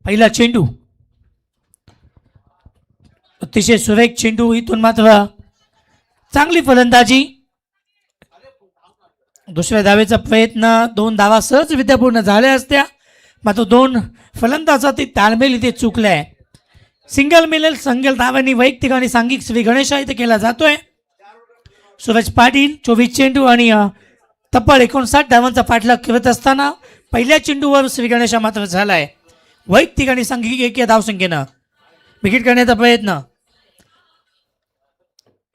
पहिला चेंडू अतिशय सुरेख चेंडू. इथून मात्र चांगली फलंदाजी. दुसऱ्या धावेचा प्रयत्न. 2 धावा सहजरित्या पूर्ण झाल्या असत्या, मात्र 2 फलंदाजातील ताळमेल इथे चुकलाय. सिंगल मिळेल. सिंगल धावांनी वैयक्तिक आणि सांघिक श्री गणेशा इथे केला जातोय. सूरज पाटील 24 चेंडू आणि तब्बल 59 धावांचा पाठलाग करत असताना पहिल्या चेंडूवर श्री गणेशा मात्र झालाय. वैयक्तिक आणि सांघिक एका धावसंख्येनं विकेट करण्याचा प्रयत्न.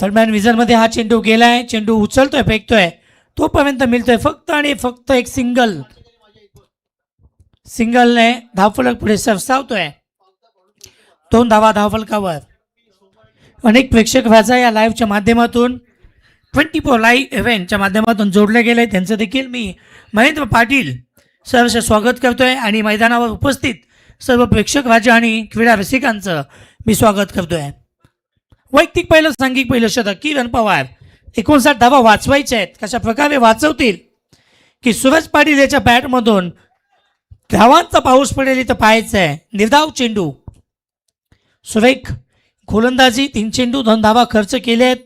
दरम्यान विजनमध्ये हा चेंडू गेलाय. चेंडू उचलतोय, फेकतोय, तोपर्यंत मिळतोय फक्त आणि फक्त एक सिंगलने धावफलक पुढे सरसावतोय. 2 धावा धावफलकावर. अनेक प्रेक्षक व्याजा या लाईव्हच्या माध्यमातून 24 लाईव्ह इव्हेंटच्या माध्यमातून जोडले गेले. त्यांचं देखील मी महेंद्र पाटील सहर्ष स्वागत करतोय आणि मैदानावर उपस्थित सर्व प्रेक्षक व्याजा आणि क्रीडा रसिकांचं मी स्वागत करतोय. वैयक्तिक पहिलं, सांघिक पहिलं शतक. किरण पवार 59 धावा वाचवायच्या आहेत. कशा प्रकारे वाचवतील की सूरज पाटील याच्या बॅटमधून धावांचा पाऊस पडेल इथं पाहायचं आहे. निर्धाव चेंडू. सुरेख गोलंदाजी. 3 चेंडू 2 धावा खर्च केले आहेत.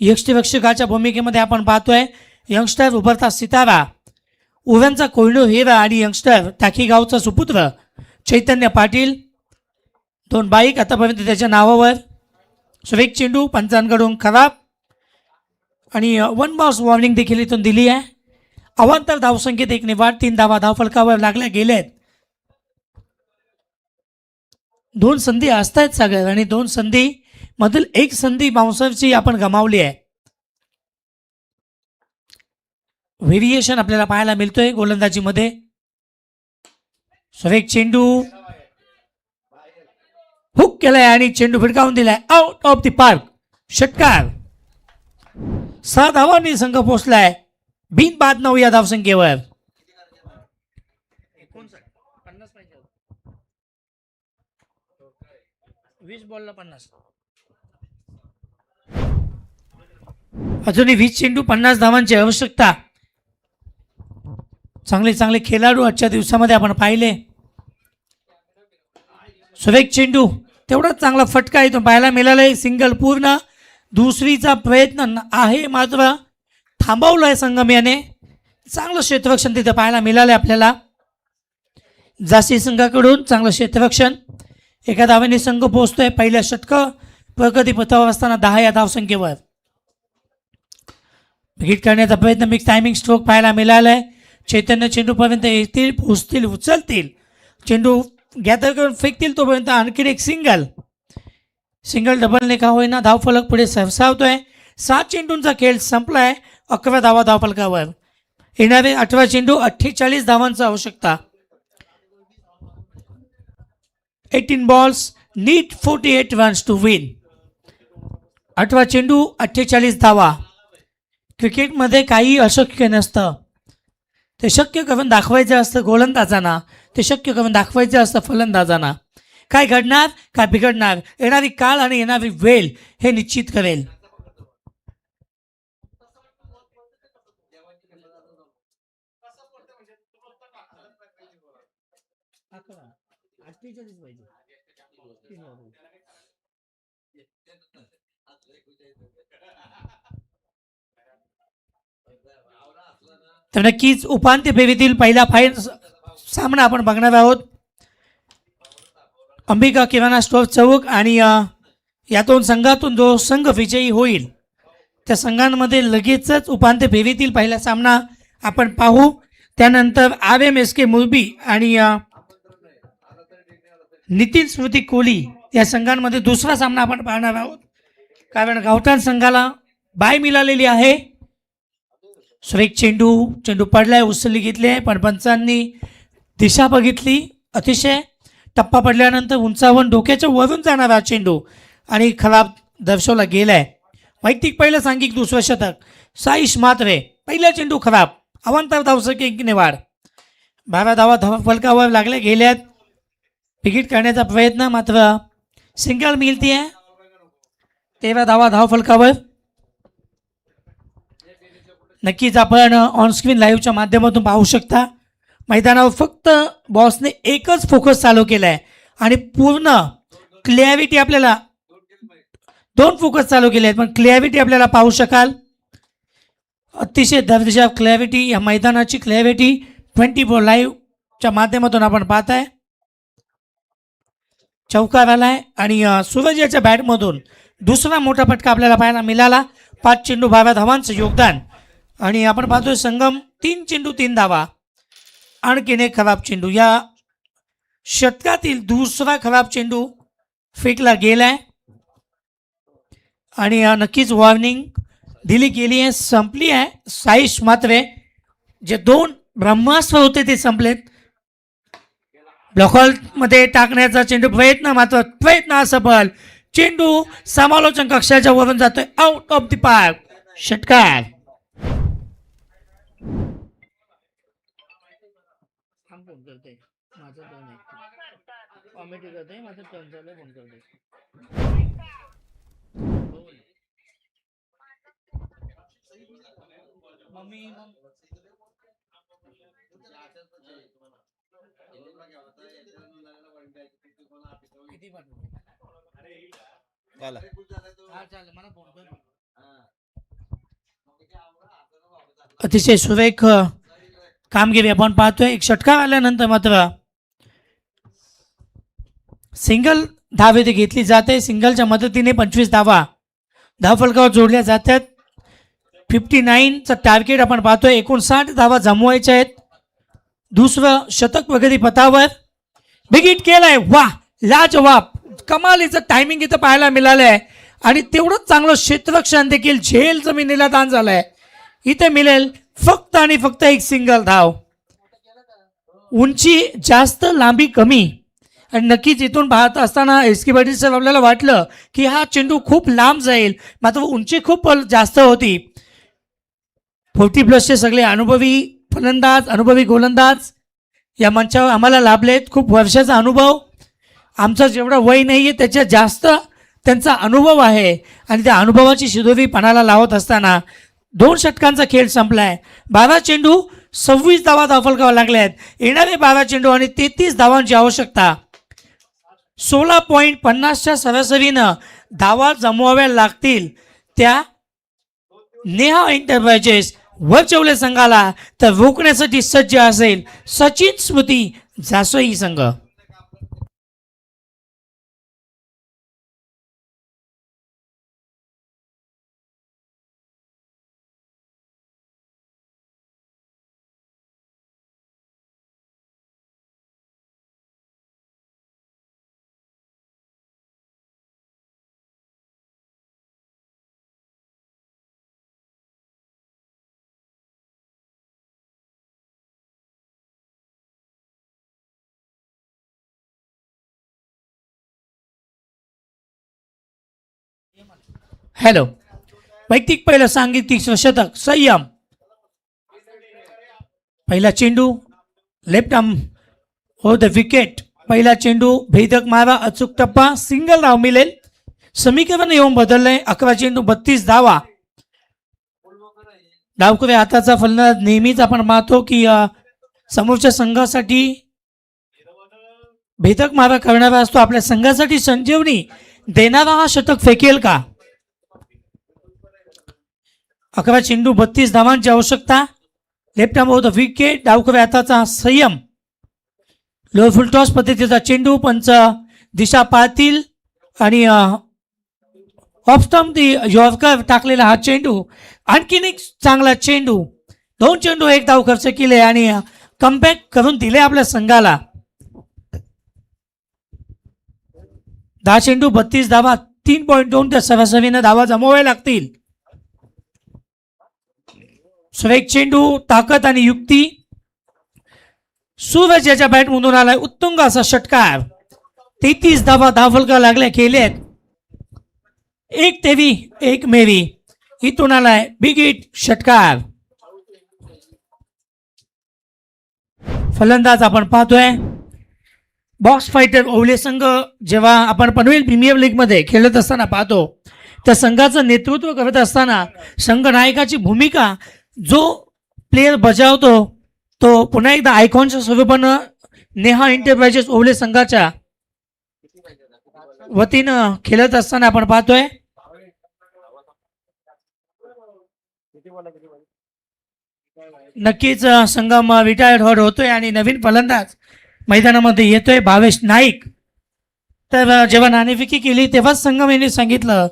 यष्टिरक्षकाच्या भूमिकेमध्ये आपण पाहतोय यंगस्टर उभरता सितारा, उव्यांचा कोहिनूर हिरा आणि यंगस्टर टाकी गावचा सुपुत्र चैतन्य पाटील. 2 बाईक आतापर्यंत त्याच्या नावावर. सुरेख चेंडू पंचांकडून खराब आणि 1 बॉस वॉर्निंग देखील इथून दिली आहे. अवांतर धावसंख्येत 1 निवाड. 3 धावा धावफलकावर लागल्या गेल्या आहेत. 2 संधी असतायत सागर आणि 2 संधी मधील 1 संधी बाउन्सरची आपण गमावली आहे. व्हेरिएशन आपल्याला पाहायला मिळतोय गोलंदाजीमध्ये. सुरेख चेंडू हुक केलाय आणि चेंडू फिरकावून दिलाय. Out of the park. षटकार. 6 धावांनी संघ पोहोचलाय बिनबाद 9 या धावसंख्येवर. 20 बॉलला 50. अजूनही 20 चेंडू 50 धावांची आवश्यकता. चांगले खेळाडू आजच्या दिवसामध्ये आपण पाहिले. सुरेख चेंडू. तेवढाच चांगला फटका इथून पाहायला मिळालाय. सिंगल पूर्ण. दुसरीचा प्रयत्न आहे मात्र थांबवलाय संगम. चांगलं क्षेत्ररक्षण तिथे पाहायला मिळालंय आपल्याला. जास्ती संघाकडून चांगलं क्षेत्ररक्षण. 1 धावेने संघ पोहोचतोय पहिल्या षटक प्रगती पथावर असताना 10 या धावसंख्येवर. विकेट करण्याचा प्रयत्न. मिक्स टायमिंग स्ट्रोक पाहायला मिळालाय. चैतन्य चेंडूपर्यंत येतील, पोहोचतील, उचलतील, चेंडू गॅदर करून फेकतील तोपर्यंत आणखीन एक सिंगल डबलने का होईना धावफलक पुढे सरसावतोय. 7 चेंडूंचा खेळ संपलाय. 11 धावा धावफलकावर. येणारे 18 चेंडू 48 धावांचा आवश्यकता. 18 balls need 48 runs to win. 18 चेंडू 48 धावा. क्रिकेटमध्ये काही अशक्य नसतं. ते शक्य करून दाखवायचं असतं गोलंदाजांना. ते शक्य करून दाखवायचं असतं फलंदाजांना. काय घडणार, काय बिघडणार, येणारी काळ आणि येणारी वेळ हे निश्चित करेल. तर नक्कीच उपांत्य फेरीतील पहिला सामना आपण बघणार आहोत. अंबिका किराणा स्टोअर चौक आणि या 2 संघातून जो संघ विजयी होईल त्या संघांमध्ये लगेचच उपांत्य फेरीतील पहिला सामना आपण पाहू. त्यानंतर RMSK मुरबी आणि नितीन स्मृती कोहली या संघांमध्ये दुसरा सामना आपण पाहणार आहोत. कारण गावठाण संघाला बाय मिळालेली आहे. सुरेख चेंडू पडलाय, उचलली घेतली आहे, पण पंचांनी दिशा बघितली. अतिशय टप्पा पडल्यानंतर उंचावून डोक्याच्या वरून जाणारा चेंडू आणि खराब दर्शवला गेलाय. वैयक्तिक पहिलं, सांघिक दुसरं शतक. साईश मात्रे पहिला चेंडू खराब. अवांतर धावसंख्या 1 निवाड. 12 धावा धावफलकावर लागल्या गेल्यात. विकेट करण्याचा प्रयत्न मात्र सिंगल मिळतीये. 13 धावा धावफलकावर. नक्कीच आपण ऑन स्क्रीन लाईव्हच्या माध्यमातून पाहू शकता मैदानावर फक्त बॉसने एकच फोकस चालू केला आहे आणि पूर्ण क्लॅरिटी आपल्याला 2 फोकस चालू केले आहेत, पण क्लॅरिटी आपल्याला पाहू शकाल. अतिशय दर्जेदार क्लॅरिटी, या मैदानाची क्लॅरिटी 24 लाईव्हच्या माध्यमातून आपण पाहताय. चौकार आलाय आणि सूरज याच्या बॅटमधून दुसरा मोठा फटका आपल्याला पाहायला मिळाला. 5 चेंडू 12 धावांचं योगदान आणि आपण पाहतोय संगम 3 चेंडू 3 धावा. आणखीन एक खराब चेंडू, या षटकातील दुसरा खराब चेंडू फेकला गेलाय आणि नक्कीच वॉर्निंग दिली गेली आहे, संपली आहे. साईश मात्र जे 2 ब्रह्मास्त्र होते ते संपलेत. ब्लॉकमध्ये टाकण्याचा चेंडू प्रयत्न असफल. चेंडू समालोचन कक्षाच्या वरून जातोय आउट ऑफ द पार्क. षटकार. अतिशय सुरेख कामगिरी आपण पाहतोय. एक षटकार आल्यानंतर मात्र सिंगल धाव इथे घेतली जाते. सिंगलच्या मदतीने 25 धावा धावफलकावर जोडल्या जातात. 59चं टार्गेट आपण पाहतोय. 59 धावा जमवायच्या आहेत. दुसरं शतक वगैरे पथावर. बिग हिट केलाय. वा, लाजवाब, कमालीचं टायमिंग इथं पाहायला मिळालंय आणि तेवढंच चांगलं क्षेत्ररक्षण देखील झेल जमिनीला दान झालंय. इथे मिळेल फक्त आणि फक्त एक सिंगल धाव. उंची जास्त, लांबी कमी आणि नक्कीच इथून पाहत असताना एस.के. पाटील साहेब आपल्याला वाटलं की हा चेंडू खूप लांब जाईल, मात्र उंची खूप जास्त होती. 40+ सगळे अनुभवी फलंदाज, अनुभवी गोलंदाज या मंचावर आम्हाला लाभलेत. खूप वर्षाचा अनुभव, आमचं जेवढं वय नाही आहे त्याच्या जास्त त्यांचा अनुभव आहे आणि त्या अनुभवाची शिदोरी पणाला लावत असताना 2 षटकांचा खेळ संपलाय. 12 चेंडू 26 धावा धावफलकावर लागल्या आहेत. येणारे 12 चेंडू आणि 33 धावांची आवश्यकता. 16.50च्या सरासरीनं धावा जमवाव्या लागतील त्या नेहा एंटरप्राइजेस वरचवले संघाला तर रोखण्यासाठी सज्ज असेल सचिन स्मृती जासोई संघ. हॅलो, वैयक्तिक पहिलं सांगीतिक शतक संयम. पहिला चेंडू लेफ्ट आर्म हो द विकेट. पहिला चेंडू भेदक मारा, अचूक टप्पा, सिंगल धाव मिळेल. समीकरण येऊन बदललंय. 11 चेंडू 32 धावा. डावकरी हाताचा फलंदाज नेहमीच आपण पाहतो की समोरच्या संघासाठी भेदक मारा करणारा असतो. आपल्या संघासाठी संजीवनी देणारा हा शतक फेकेल का? 11 चेंडू 32 धावांची आवश्यकता. लेफ्ट आर्म होतं विकेट. डावकरी हाताचा संयम. लो फुल टॉस पद्धतीचा चेंडू. पंच दिशा पाहतील आणि ऑफ स्टंप यॉर्कर टाकलेला हा चेंडू. आणखीन एक चांगला चेंडू. 2 चेंडू 1 धाव खर्च केले आणि कमबॅक करून दिले आपल्या संघाला. 10 चेंडू 32 धावा. 3.2 त्या सरासरीनं धावा जमवाव्या लागतील. सुरेख चेंडू, ताकद आणि युक्ती. सूरज याच्या बॅटमधून आलाय. उत्तुंग असा षटकार. 33 धावा धावफलका लागल्या केलेत. 1 तेवी 1 मेरी. इथून आलाय बिग हिट षटकार. फलंदाज आपण पाहतोय बॉक्स फायटर ओवले संघ. जेव्हा आपण पनवेल प्रीमियर लीग मध्ये खेळत असताना पाहतो त्या संघाचं नेतृत्व करत असताना संघ नायकाची भूमिका जो प्लेयर बजावतो तो पुन्हा एकदा आयकॉनच्या स्वरूपानं नेहा एंटरप्राइजेस ओवले संघाच्या वतीनं खेळत असताना आपण पाहतोय. नक्कीच संगम रिटायर्ड होतोय आणि नवीन फलंदाज मैदानामध्ये येतोय भावेश नाईक. तर जेव्हा नाणेफेकी केली तेव्हाच संगम यांनी सांगितलं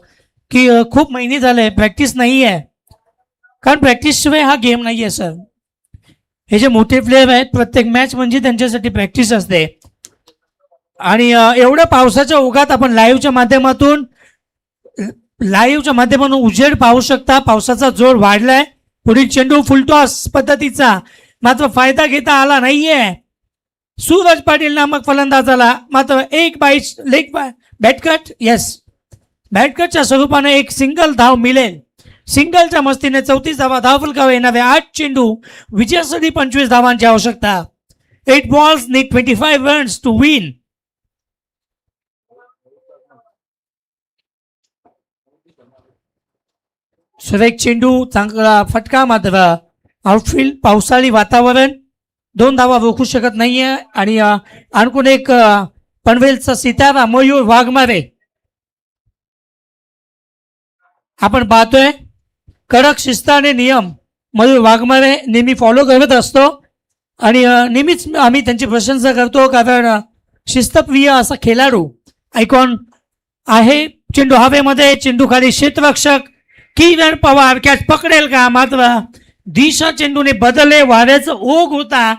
की खूप महिने झाले प्रॅक्टिस नाही आहे, कारण प्रॅक्टिस शिवाय हा गेम नाही आहे सर. हे जे मोठे प्लेयर आहेत प्रत्येक मॅच म्हणजे त्यांच्यासाठी प्रॅक्टिस असते. आणि एवढ्या पावसाच्या ओघात आपण लाईव्हच्या माध्यमातून उजेड पाहू शकता. पावसाचा जोर वाढलाय. पुढील चेंडू फुलटॉस पद्धतीचा, मात्र फायदा घेता आला नाहीये सूरज पाटील नामक फलंदाजाला. मात्र एक बॅटकट बॅटकटच्या स्वरूपाने एक सिंगल धाव मिळेल. सिंगलच्या मस्तीने 34 धावा धावफलकावर येणारे 8 चेंडू विजयासाठी 25 धावांची आवश्यकता. 8 balls need 25 runs to win. सुरेख चेंडू, चांगला फटका, मात्र आउटफील्ड पावसाळी वातावरण 2 धावा रोखू शकत नाहीये. आणि आणखून एक पनवेलचा सितारा मयूर वाघमारे आपण पाहतोय. कडक शिस्त आणि नियम मयूर वाघमारे नेहमी फॉलो करत असतो आणि नेहमीच आम्ही त्यांची प्रशंसा करतो, कारण शिस्तप्रिय असा खेळाडू आयकॉन आहे. चेंडू हवेमध्ये, चेंडू खाली क्षेत्ररक्षक किरण पवार कॅच पकडेल का, मात्र दिशा चेंडूने बदलले. वाऱ्याचा ओघ होता,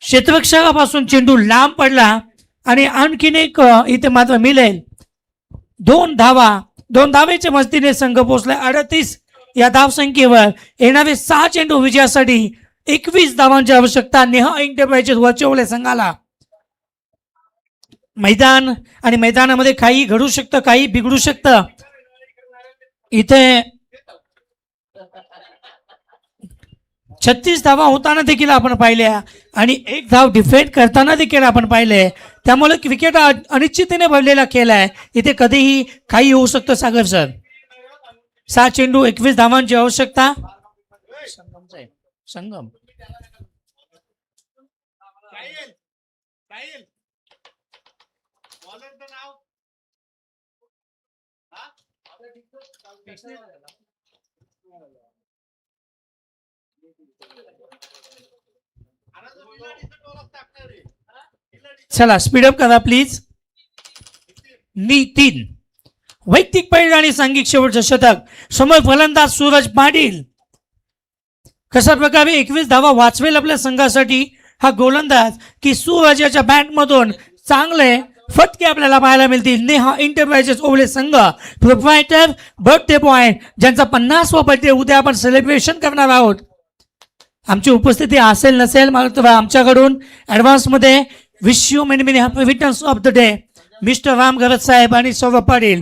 क्षेत्ररक्षकापासून चेंडू लांब पडला आणि आणखीन एक इथे मात्र मिळेल 2 धावा. 2 धावेच्या मस्तीने संघ पोहोचलाय 38 या धावसंख्येवर. येणारे 6 चेंडू विजयासाठी 21 धावांची आवश्यकता नेहा एंटरप्राइजेस वरचेवले संघाला. मैदान आणि मैदानामध्ये काही घडू शकतं, काही बिघडू शकतं. इथे 36 धावा होताना देखील आपण पाहिल्या आणि 1 धाव डिफेंड करताना देखील आपण पाहिले. त्यामुळे क्रिकेट अनिश्चिततेने भरलेला खेळ आहे. इथे कधीही काही होऊ शकतं सागर सर. 6 चेंडू 21 धावांची आवश्यकता. संगम चला स्पीडअप करा प्लीज. नितीन वैयक्तिक पैल आणि सांघिक शेवटचं शतक. समोर फलंदाज सूरज पाटील. कशा प्रकारे 21 धावा वाचवेल आपल्या संघासाठी हा गोलंदाज की सूरजाच्या बॅटमधून चांगले फटके आपल्याला पाहायला मिळतील. नेहा एंटरप्राइजेस ओवले संघ प्रोप्रायटर बर्थडे बॉय ज्यांचा 50वा बर्थडे उद्या आपण सेलिब्रेशन करणार आहोत. आमची उपस्थिती असेल नसेल मात्र आमच्याकडून ॲडव्हान्समध्ये wish you many many happy returns of the day mister Ram Garaj साहेब आणि सौरभ पाटील.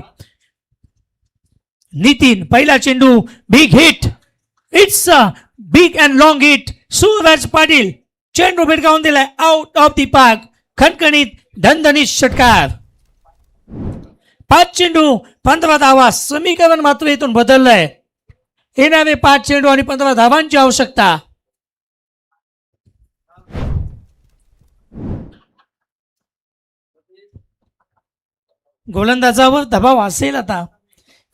नितीन पहिला चेंडू big hit. It's a big and long hit. Suraj Patil चेंडू भिडकावून दिलाय आउट ऑफ दी पार्क. खणखणीत धनधनीत षटकार. 5 चेंडू 15 धावा. समीकरण मात्र इथून बदललंय. येणारे 5 चेंडू आणि 15 धावांची आवश्यकता. गोलंदाजावर दबाव असेल आता.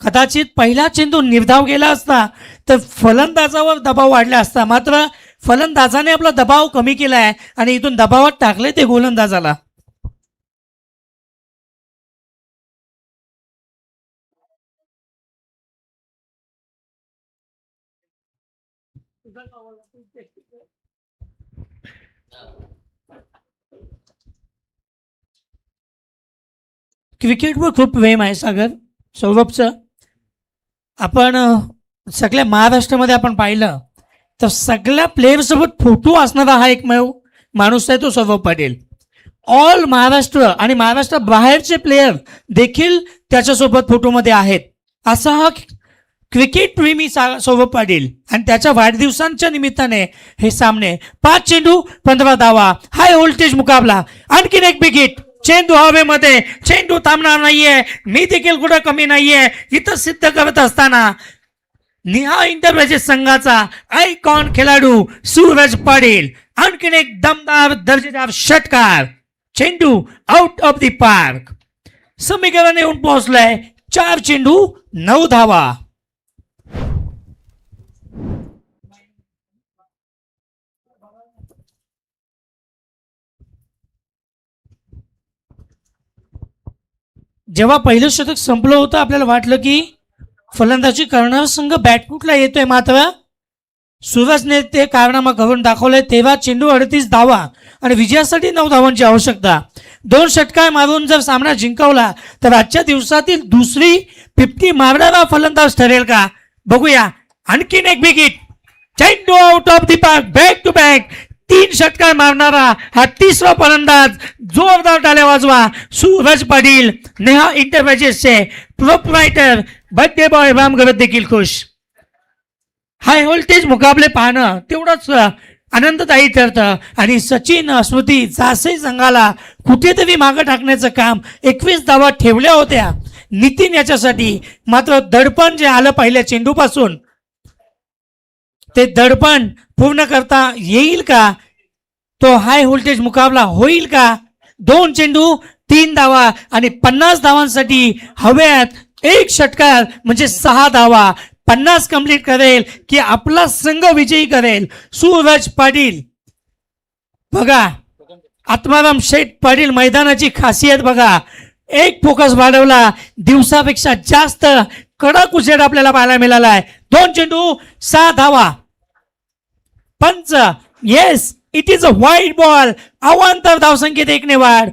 कदाचित पहिला चेंडू निर्धाव गेला असता तर फलंदाजावर दबाव वाढला असता, मात्र फलंदाजाने आपला दबाव कमी केलाय आणि इथून दबावात टाकले ते गोलंदाजाला. क्रिकेटवर खूप प्रेम आहे सागर सौरभचं. आपण सगळ्या महाराष्ट्रामध्ये आपण पाहिलं तर सगळ्या प्लेयरसोबत फोटो असणारा हा एकमेव माणूस आहे तो सौरभ पाटील. ऑल महाराष्ट्र आणि महाराष्ट्र बाहेरचे प्लेयर देखील त्याच्यासोबत फोटोमध्ये आहेत. असा हा क्रिकेट प्रेमी सौरभ पाटील आणि त्याच्या वाढदिवसांच्या निमित्ताने हे सामने. 5 चेंडू 15 धावा. हाय व्होल्टेज मुकाबला. आणखीन एक बिग हिट. चेंडू हवेमध्ये. चेंडू थांबणार नाहीये. मी देखील कुठं कमी नाहीये. इथं सिद्ध करत असताना निहा इंटरप्राइजेस संघाचा आयकॉन खेळाडू सूरज पाटील. आणखीन एक दमदार दर्जेदार षटकार. चेंडू आउट ऑफ द पार्क. समीकरण येऊन पोहोचलाय 4 चेंडू 9 धावा. जेव्हा पहिलं शतक संपलं होतं आपल्याला वाटलं की फलंदाजी करणारा संघ बॅटफुटला येतोय, मात्र सूरजने ते कारनामा करून दाखवलंय. तेव्हा चेंडू 38 धावा आणि विजयासाठी 9 धावांची आवश्यकता. 2 षटकार मारून जर सामना जिंकवला तर आजच्या दिवसातील दुसरी 50 मारणारा फलंदाज ठरेल का बघूया. आणखीन एक विकेट. चेंडू out of the park. Back to back 3 षटकार मारणारा हा तिसरा फलंदाज. जोरदार टाळ्या वाजवा. सूरज पाटील नेहा इंटरप्राइजेसचे proprietor birthday boy Ram Gavat देखील खुश. हाय व्होल्टेज मुकाबले पाहणं तेवढंच आनंददायी ठरतं. आणि सचिन स्मृती जासे संघाला कुठेतरी मागं टाकण्याचं काम 21 धावा ठेवल्या होत्या नितीन याच्यासाठी. मात्र दडपण जे आलं पहिल्या चेंडूपासून ते दडपण पूर्ण करता येईल का? तो हाय व्होल्टेज मुकाबला होईल का? 2 चेंडू 3 धावा आणि 50 धावांसाठी हव्यात 1 षटकार म्हणजे 6 धावा. 50 कंप्लीट करेल की आपला संघ विजयी करेल सूरज पाटील. बघा आत्माराम शेठ पाटील मैदानाची खासियत बघा. एक फोकस वाढवला. दिवसापेक्षा जास्त कडक उजेड आपल्याला पाहायला मिळाला आहे. 2 चेंडू 6 धावा. पंच yes it is a white ball. अवांतर धावसंख्येत 1 ने वाढ.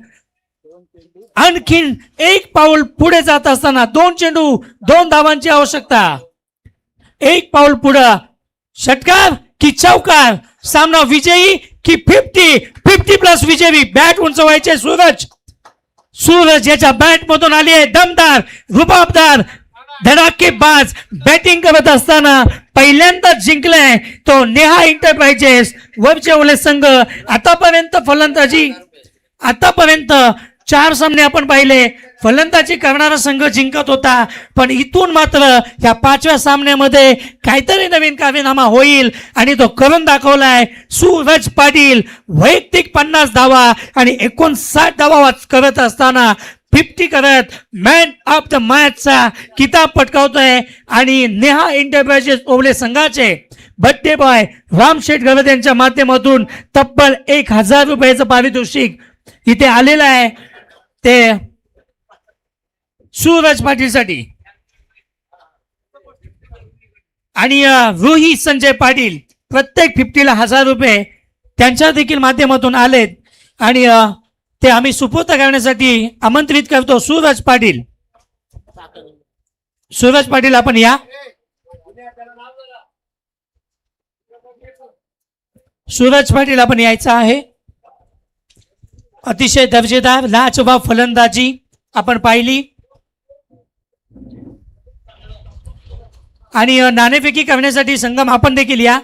आणखीन 1 पाऊल पुढे जात असताना 2 चेंडू 2 धावांची आवश्यकता. 1 पाऊल पुढं. षटकार की चौकार. सामना विजयी की 50 प्लस विजयी. बॅट उंचवायचे सूरज याच्या बॅट मधून आली आहे दमदार रुबाबदार धडाकेबाज बॅटिंग करत असताना पहिल्यांदा जिंकलाय तो नेहा इंटरप्राइजेस वरचे संघ. आतापर्यंत 4 सामने आपण पाहिले फलंदाजी करणारा संघ जिंकत होता. पण इथून मात्र या 5व्या सामन्यामध्ये काहीतरी नवीन कारनामा होईल आणि तो करून दाखवलाय सूरज पाटील. वैयक्तिक 50 धावा आणि 59 धावा करत असताना 50 करत मॅन ऑफ द मॅचचा किताब पटकावतोय. आणि नेहा इंटरप्राइजेस ओवले संघाचे बर्थडे बॉय रामशेठ गवत यांच्या माध्यमातून तब्बल 1000 रुपयाचं पारितोषिक इथे आलेलं आहे ते सूरज पाटीलसाठी. आणि रोहित संजय पाटील प्रत्येक 50ला 1000 रुपये त्यांच्या देखील माध्यमातून आलेत आणि ते आम्ही सुपूर्द करण्यासाठी आमंत्रित करतो. सूरज पाटील आपण या. सूरज पाटील आपण यायचं आहे. अतिशय दर्जेदार लाजवाब फलंदाजी आपण पाहिली आणि नाणेफेकी करण्यासाठी संगम आपण देखील या.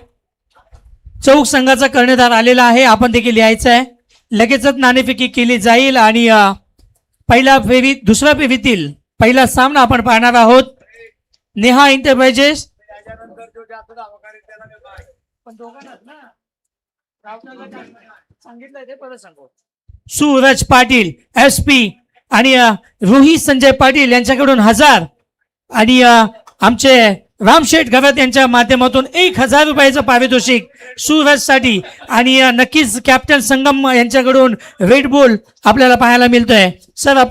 चौक संघाचा कर्णधार आलेला आहे. आपण देखील यायचं आहे. लगेचच नाणेफेकी केली जाईल आणि दुसऱ्या फेरीतील पहिला सामना आपण पाहणार आहोत. नेहा इंटरप्राइजेस सूरज पाटील SP आणि रोहित संजय पाटील यांच्याकडून 1000 आणि आमचे रामशेठ गवत यांच्या माध्यमातून 1000 रुपयाचं पारितोषिक सूरजसाठी. आणि नक्कीच कॅप्टन संगम यांच्याकडून रेड बुल आपल्याला पाहायला मिळतोय. सर आपण